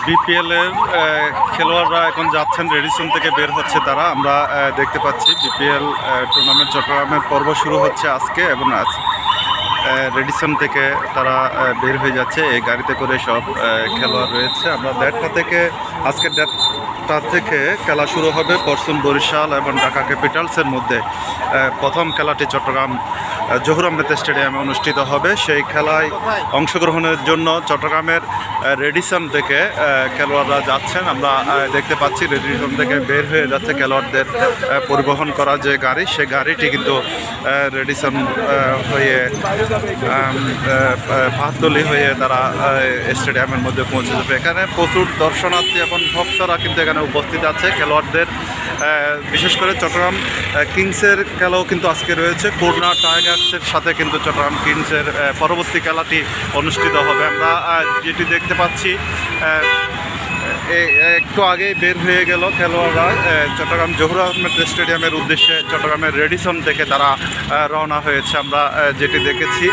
BPL এর খেলোয়াড়রা এখন যাচ্ছেন, রেডিসন থেকে বের হচ্ছে তারা। আমরা দেখতে পাচ্ছি বিপিএল টুর্নামেন্ট চট্টগ্রামের পর্ব শুরু হচ্ছে আজকে, এবং রেডিসন থেকে তারা বের হয়ে যাচ্ছে। এই গাড়িতে করে সব খেলোয়াড় রয়েছে। আমরা 1:30 থেকে আজকে 1:30 থেকে খেলা শুরু হবে। পরশুন বরিশাল এবং ঢাকা ক্যাপিটালসের মধ্যে প্রথম খেলাটি চট্টগ্রাম জহুর আহমেদ স্টেডিয়ামে অনুষ্ঠিত হবে। সেই খেলায় অংশগ্রহণের জন্য চট্টগ্রামের রেডিসন থেকে খেলোয়াড়রা যাচ্ছেন। আমরা দেখতে পাচ্ছি রেডিসন থেকে বের হয়ে যাচ্ছে খেলোয়াড়দের পরিবহন করা যে গাড়ি, সেই গাড়িটি কিন্তু রেডিসন হয়ে পাহাড়তলি হয়ে তারা স্টেডিয়ামের মধ্যে পৌঁছে যাবে। এখানে প্রচুর দর্শনার্থী এবং ভক্তরা কিন্তু এখানে উপস্থিত আছে। খেলোয়াড়দের বিশেষ করে চট্টগ্রাম কিংসের খেলাও কিন্তু আজকে রয়েছে। খুলনা টাইগার্সের সাথে কিন্তু চট্টগ্রাম কিংসের পরবর্তী খেলাটি অনুষ্ঠিত হবে। আমরা যেটি দেখতে পাচ্ছি একটু আগেই বের হয়ে গেল খেলোয়াড়রা চট্টগ্রাম জহুর আহমেদ স্টেডিয়ামের উদ্দেশ্যে। চট্টগ্রামের রেডিসন থেকে তারা রওনা হয়েছে, আমরা যেটি দেখেছি।